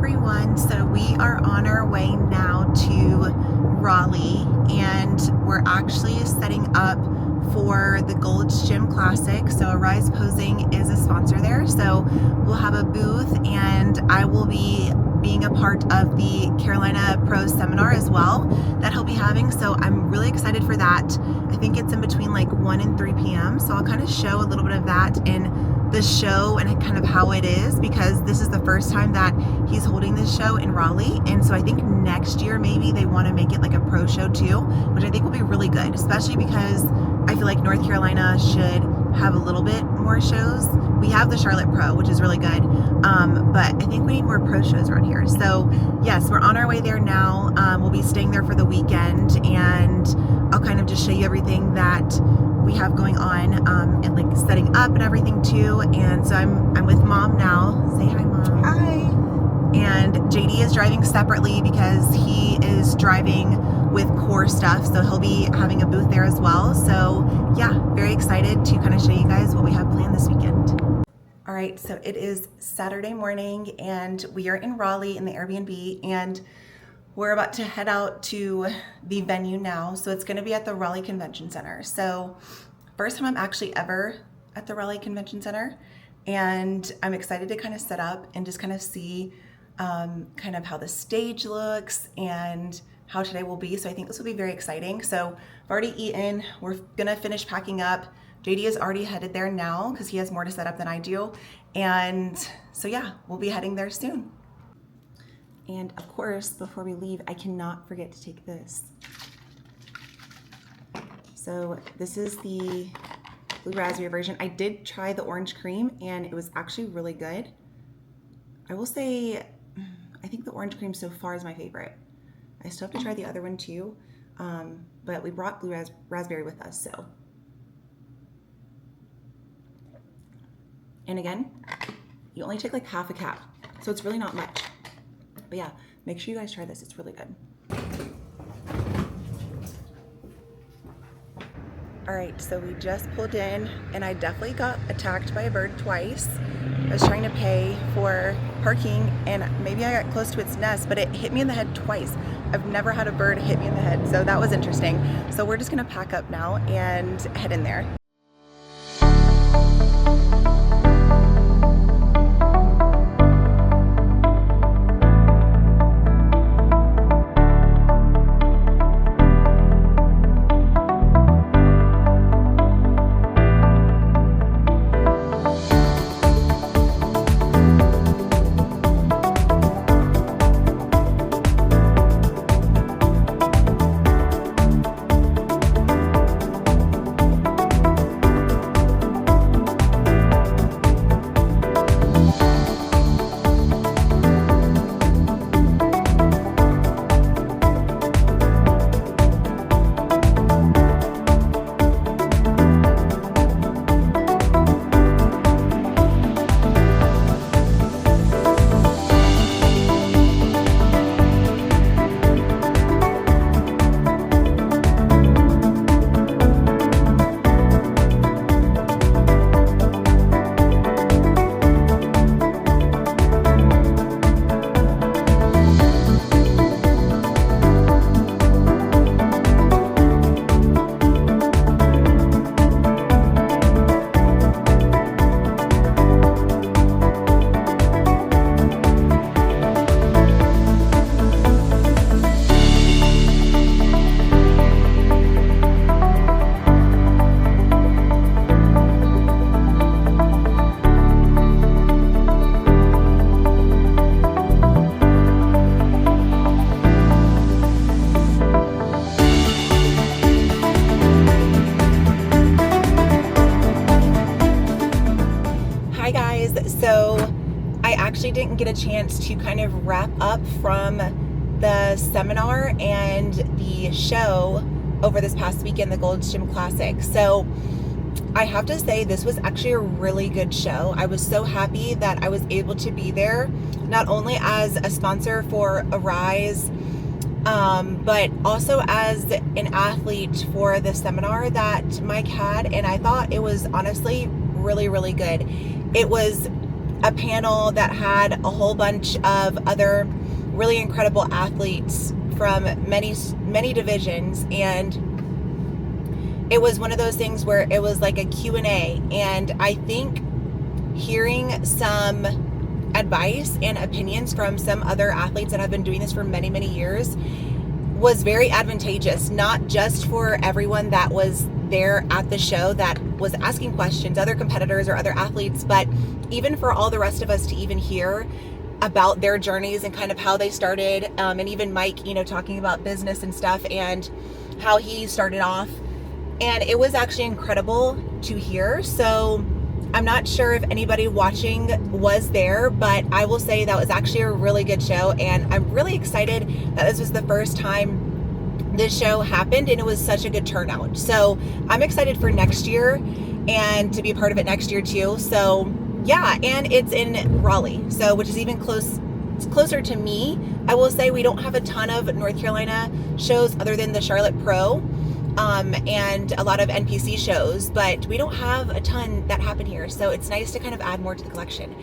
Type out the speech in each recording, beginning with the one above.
everyone. So we are on our way now to Raleigh, and we're actually setting up for the Gold's Gym Classic. So Arise Posing is a sponsor there, so we'll have a booth, and I will be being a part of the Carolina Pro Seminar as well that he'll be having. So I'm really excited for that. I think it's in between like 1 and 3 p.m. So I'll kind of show a little bit of that in the show and kind of how it is, because this is the first time that he's holding this show in Raleigh. And so I think next year maybe they want to make it like a pro show too, which I think will be really good, especially because I feel like North Carolina should have a little bit more shows. We have the Charlotte Pro, which is really good, but I think we need more pro shows around here. So yes, we're on our way there now. We'll be staying there for the weekend, and I'll kind of just show you everything that we have going on, and like setting up and everything too. And so I'm with Mom now. Say hi, Mom. Hi. And JD is driving separately because he is driving with core stuff, so he'll be having a booth there as well. So yeah, very excited to kind of show you guys what we have planned this weekend. All right, so it is Saturday morning and we are in Raleigh in the Airbnb, and we're about to head out to the venue now. So it's going to be at the Raleigh Convention Center. So first time I'm actually ever at the Raleigh Convention Center, and I'm excited to kind of set up and just kind of see kind of how the stage looks and how today will be. So I think this will be very exciting. So I've already eaten. We're gonna finish packing up. JD is already headed there now because he has more to set up than I do. And so yeah, we'll be heading there soon. And of course, before we leave, I cannot forget to take this. So this is the blue raspberry version. I did try the orange cream and it was actually really good. I will say, I think the orange cream so far is my favorite. I still have to try the other one too, but we brought blue raspberry with us, so. And again, you only take like half a cap, so it's really not much. But yeah, make sure you guys try this, it's really good. All right, so we just pulled in, and I definitely got attacked by a bird twice. I was trying to pay for parking, and maybe I got close to its nest, but it hit me in the head twice. I've never had a bird hit me in the head, so that was interesting. So we're just gonna pack up now and head in there. So I actually didn't get a chance to kind of wrap up from the seminar and the show over this past weekend, the Gold's Gym Classic. So I have to say this was actually a really good show. I was so happy that I was able to be there, not only as a sponsor for Arise, but also as an athlete for the seminar that Mike had. And I thought it was honestly really, really good. It was a panel that had a whole bunch of other really incredible athletes from many divisions, and it was one of those things where it was like a Q&A, and I think hearing some advice and opinions from some other athletes that have been doing this for many years was very advantageous, not just for everyone that was there at the show that was asking questions, other competitors or other athletes, but even for all the rest of us to even hear about their journeys and kind of how they started, and even Mike, you know, talking about business and stuff and how he started off. And it was actually incredible to hear. So I'm not sure if anybody watching was there, but I will say that was actually a really good show, and I'm really excited that this was the first time this show happened, and it was such a good turnout. So I'm excited for next year and to be a part of it next year too. So yeah, and it's in Raleigh, so which is even closer to me. I will say we don't have a ton of North Carolina shows other than the Charlotte Pro. And a lot of NPC shows, but we don't have a ton that happen here. So it's nice to kind of add more to the collection.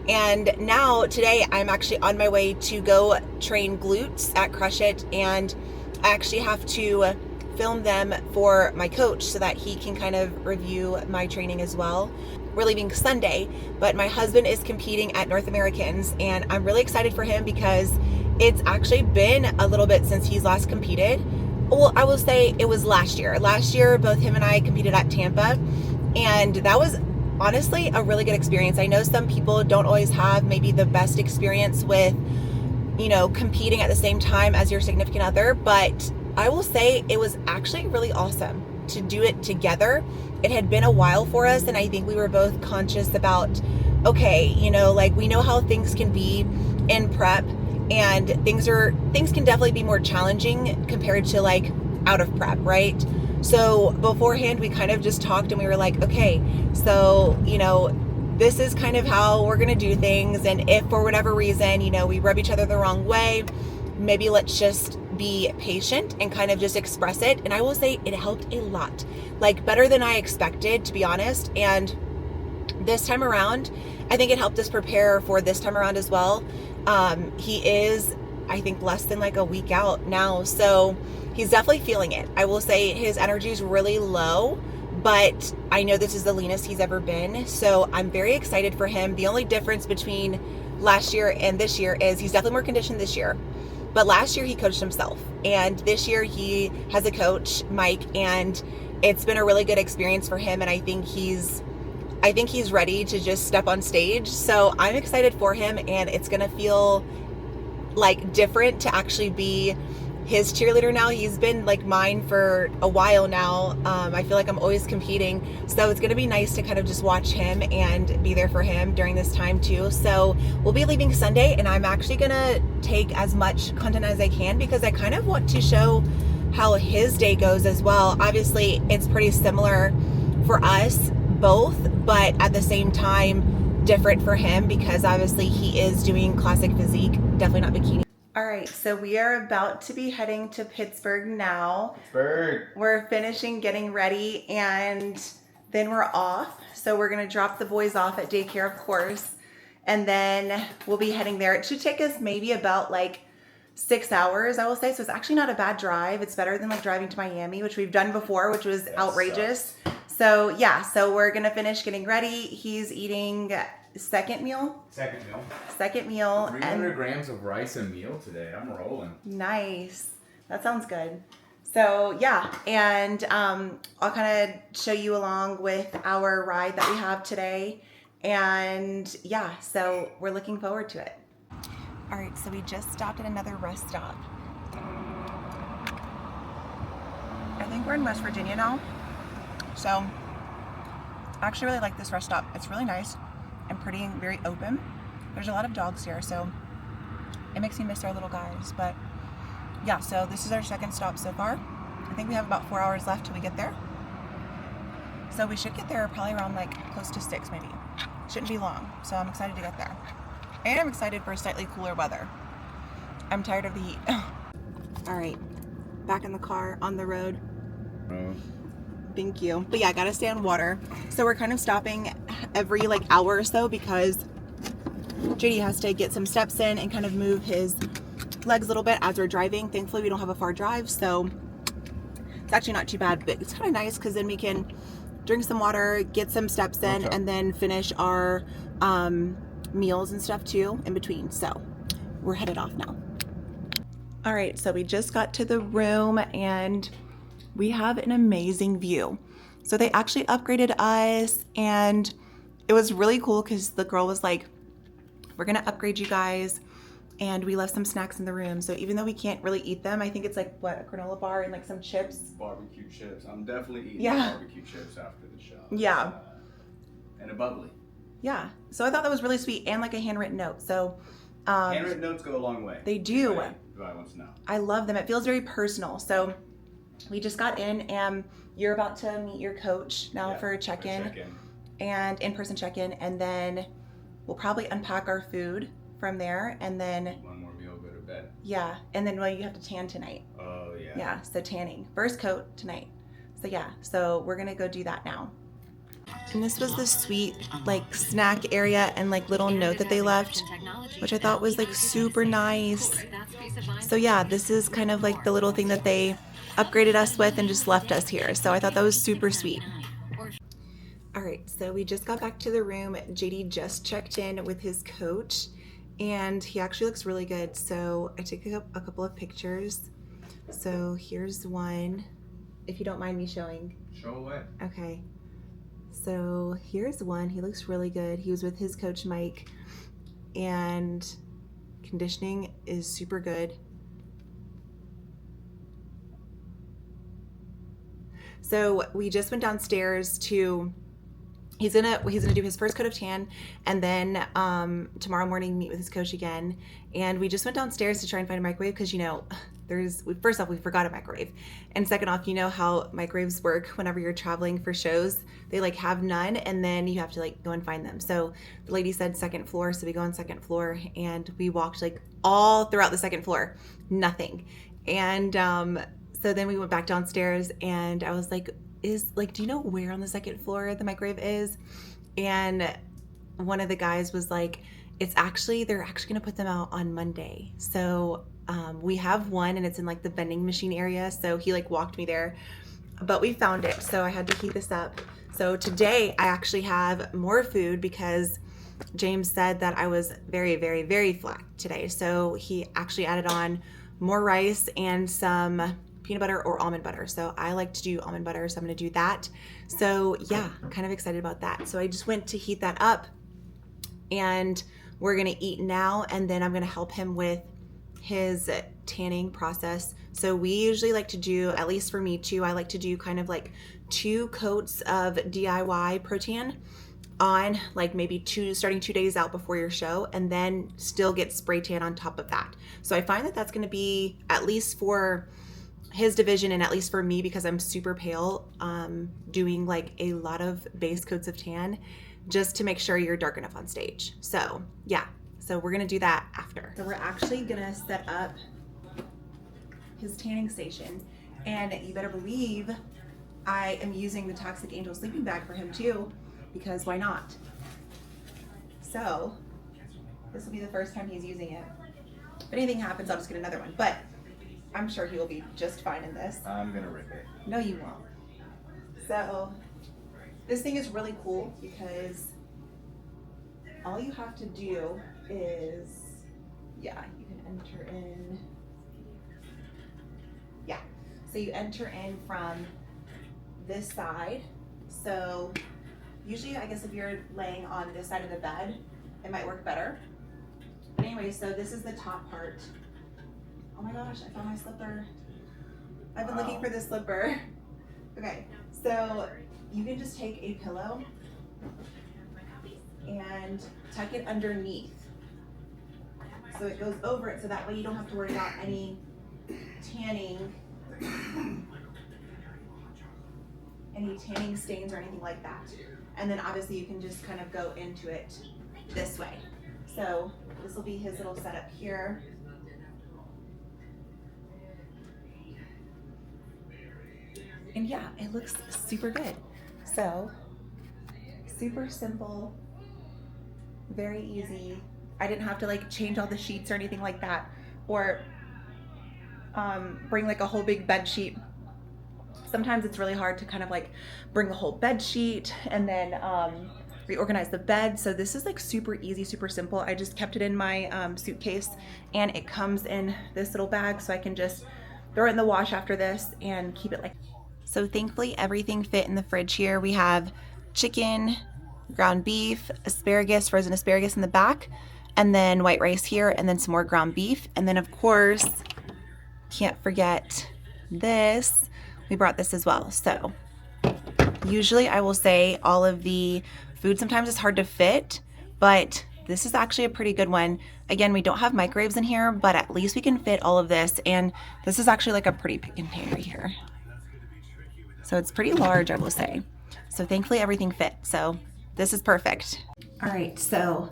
And now today I'm actually on my way to go train glutes at Crush It, and I actually have to film them for my coach so that he can kind of review my training as well. We're leaving Sunday, but my husband is competing at North Americans, and I'm really excited for him because it's actually been a little bit since he's last competed. Well, I will say it was last year. Last year, both him and I competed at Tampa, and that was honestly a really good experience. I know some people don't always have maybe the best experience with, you know, competing at the same time as your significant other, but I will say it was actually really awesome to do it together. It had been a while for us, and I think we were both conscious about, okay, you know, like we know how things can be in prep, and things can definitely be more challenging compared to like out of prep, right? So beforehand we kind of just talked, and we were like, okay, so, you know, this is kind of how we're gonna do things, and if for whatever reason, you know, we rub each other the wrong way, maybe let's just be patient and kind of just express it. And I will say it helped a lot, like better than I expected, to be honest. And this time around, I think it helped us prepare for this time around as well. He is, I think, less than like a week out now, so he's definitely feeling it. I will say his energy is really low, but I know this is the leanest he's ever been, so I'm very excited for him. The only difference between last year and this year is he's definitely more conditioned this year, but last year he coached himself, and this year he has a coach, Mike, and it's been a really good experience for him, and I think he's ready to just step on stage. So I'm excited for him, and it's gonna feel like different to actually be his cheerleader now. He's been like mine for a while now. I feel like I'm always competing, so it's gonna be nice to kind of just watch him and be there for him during this time too. So we'll be leaving Sunday, and I'm actually gonna take as much content as I can because I kind of want to show how his day goes as well. Obviously it's pretty similar for us both, but at the same time different for him because obviously he is doing classic physique, definitely not bikini. All right, so we are about to be heading to Pittsburgh now. We're finishing getting ready, and then we're off. So we're gonna drop the boys off at daycare, of course, and then we'll be heading there. It should take us maybe about like 6 hours, I will say. So it's actually not a bad drive. It's better than like driving to Miami, which we've done before, which was outrageous. So yeah, so we're gonna finish getting ready. He's eating second meal. 300 grams of rice a meal today. I'm rolling. Nice. That sounds good. So yeah, and I'll kind of show you along with our ride that we have today. And yeah, so we're looking forward to it. All right, so we just stopped at another rest stop. I think we're in West Virginia now. So I actually really like this rest stop. It's really nice and pretty and very open. There's a lot of dogs here, so it makes me miss our little guys. But yeah, so this is our second stop so far. I think we have about 4 hours left till we get there. So we should get there probably around like close to 6 maybe. Shouldn't be long, so I'm excited to get there. And I'm excited for slightly cooler weather. I'm tired of the heat. All right, back in the car on the road. Thank you. But yeah, I gotta stay on water. So we're kind of stopping every like hour or so because JD has to get some steps in and kind of move his legs a little bit as we're driving. Thankfully, we don't have a far drive, so it's actually not too bad, but it's kind of nice because then we can drink some water, get some steps in, and then finish our meals and stuff too in between. So we're headed off now. All right, so we just got to the room and we have an amazing view. So they actually upgraded us, and it was really cool because the girl was like, we're gonna upgrade you guys, and we left some snacks in the room. So even though we can't really eat them, I think it's like, what, a granola bar and like some chips? Barbecue chips. I'm definitely eating barbecue chips after the show. Yeah. And a bubbly. Yeah. So I thought that was really sweet, and like a handwritten note. So handwritten notes go a long way. They do. Do I want to know? I love them. It feels very personal. So we just got in, and you're about to meet your coach now for a check-in and in-person check-in, and then we'll probably unpack our food from there, and then one more meal, go to bed. Yeah, and then you have to tan tonight. Oh yeah. Yeah, so tanning. First coat tonight. So yeah, so we're gonna go do that now. And this was the sweet like snack area and like little note that they left, which I thought was like super nice. So yeah, this is kind of like the little thing that they upgraded us with and just left us here. So I thought that was super sweet. All right, so we just got back to the room. JD just checked in with his coach, and he actually looks really good. So I took a couple of pictures. So here's one, if you don't mind me showing. Show away. Okay. So here's one. He looks really good. He was with his coach, Mike, and conditioning is super good. So we just went downstairs to, he's gonna do his first coat of tan, and then tomorrow morning meet with his coach again. And we just went downstairs to try and find a microwave because, you know, first off, we forgot a microwave, and second off, you know how microwaves work whenever you're traveling for shows. They like have none, and then you have to like go and find them. So the lady said second floor, so we go on second floor, and we walked like all throughout the second floor, nothing. And so then we went back downstairs, and I was like, do you know where on the second floor the microwave is? And one of the guys was like, they're actually gonna put them out on Monday. So we have one, and it's in like the vending machine area. So he like walked me there, but we found it. So I had to heat this up. So today I actually have more food because James said that I was very, very, very flat today. So he actually added on more rice and some peanut butter or almond butter. So I like to do almond butter, so I'm gonna do that. So yeah, kind of excited about that. So I just went to heat that up, and we're gonna eat now, and then I'm gonna help him with his tanning process. So we usually like to do, at least for me too, I like to do kind of like 2 coats of DIY pro tan on like maybe starting 2 days out before your show, and then still get spray tan on top of that. So I find that that's gonna be, at least for his division and at least for me, because I'm super pale, doing like a lot of base coats of tan just to make sure you're dark enough on stage. So yeah, so we're gonna do that after. So we're actually gonna set up his tanning station, and you better believe I am using the Toxic Angel sleeping bag for him too, because why not? So this will be the first time he's using it. If anything happens, I'll just get another one, but I'm sure he will be just fine in this. I'm gonna rip it. No, you won't. So this thing is really cool because all you have to do is, yeah, you can enter in. Yeah, so you enter in from this side. So usually, I guess if you're laying on this side of the bed, it might work better. But anyway, so this is the top part. Oh my gosh, I found my slipper. I've been looking for this slipper. Okay, so you can just take a pillow and tuck it underneath. So it goes over it, so that way you don't have to worry about any tanning stains or anything like that. And then obviously you can just kind of go into it this way. So this will be his little setup here. And yeah, it looks super good. So super simple, very easy, I didn't have to like change all the sheets or anything like that, or bring like a whole big bed sheet. Sometimes it's really hard to kind of like bring a whole bed sheet and then reorganize the bed. So this is like super easy, super simple. I just kept it in my suitcase, and it comes in this little bag, so I can just throw it in the wash after this and keep it like. So thankfully everything fit in the fridge here. We have chicken, ground beef, asparagus, frozen asparagus in the back, and then white rice here, and then some more ground beef. And then of course, can't forget this. We brought this as well. So usually I will say all of the food sometimes it's hard to fit, but this is actually a pretty good one. Again, we don't have microwaves in here, but at least we can fit all of this. And this is actually like a pretty big container here. So it's pretty large, I will say. So thankfully everything fit. So this is perfect. All right, so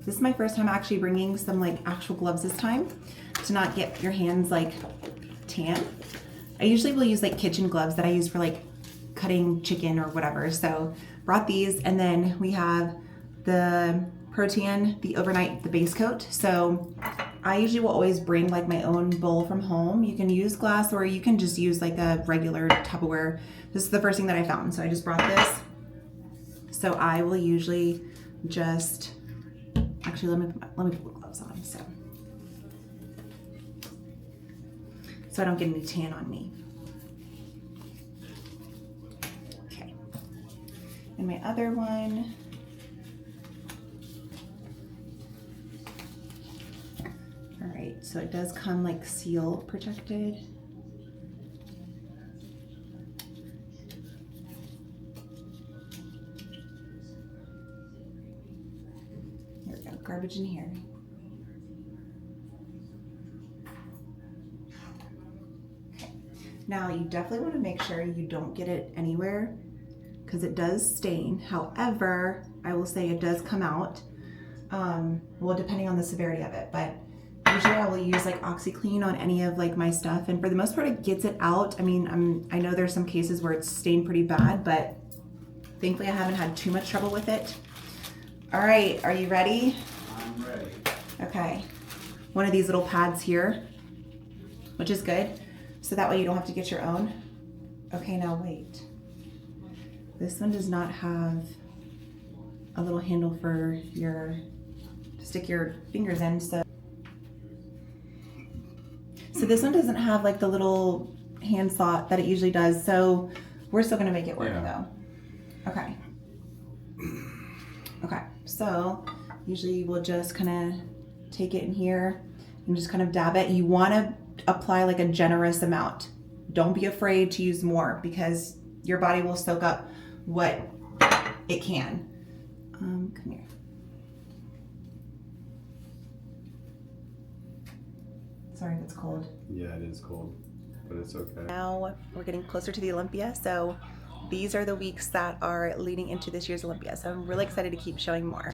this is my first time actually bringing some like actual gloves this time to not get your hands like tan. I usually will use like kitchen gloves that I use for like cutting chicken or whatever. So brought these, and then we have the Protein, the overnight, the base coat. So I usually will always bring like my own bowl from home. You can use glass or you can just use like a regular Tupperware. This is the first thing that I found, so I just brought this. So I will usually just, actually let me put the gloves on so I don't get any tan on me. Okay. And my other one, all right, so it does come like seal protected. There we go, garbage in here. Okay. Now you definitely want to make sure you don't get it anywhere because it does stain. However, I will say it does come out, well, depending on the severity of it, but usually I will use like OxyClean on any of like my stuff, and for the most part it gets it out. I mean, I know there's some cases where it's stained pretty bad, but thankfully I haven't had too much trouble with it. All right, are you ready? I'm ready. Okay, one of these little pads here, which is good, so that way you don't have to get your own. Okay, now wait. This one does not have a little handle for your, to stick your fingers in, so this one doesn't have like the little hand slot that it usually does, so we're still gonna make it work though. Okay. Okay, so usually we'll just kind of take it in here and just kind of dab it. You wanna apply like a generous amount. Don't be afraid to use more because your body will soak up what it can. Come here. Sorry if it's cold. Yeah, it is cold, but it's okay. Now we're getting closer to the Olympia, so these are the weeks that are leading into this year's Olympia. So I'm really excited to keep showing more.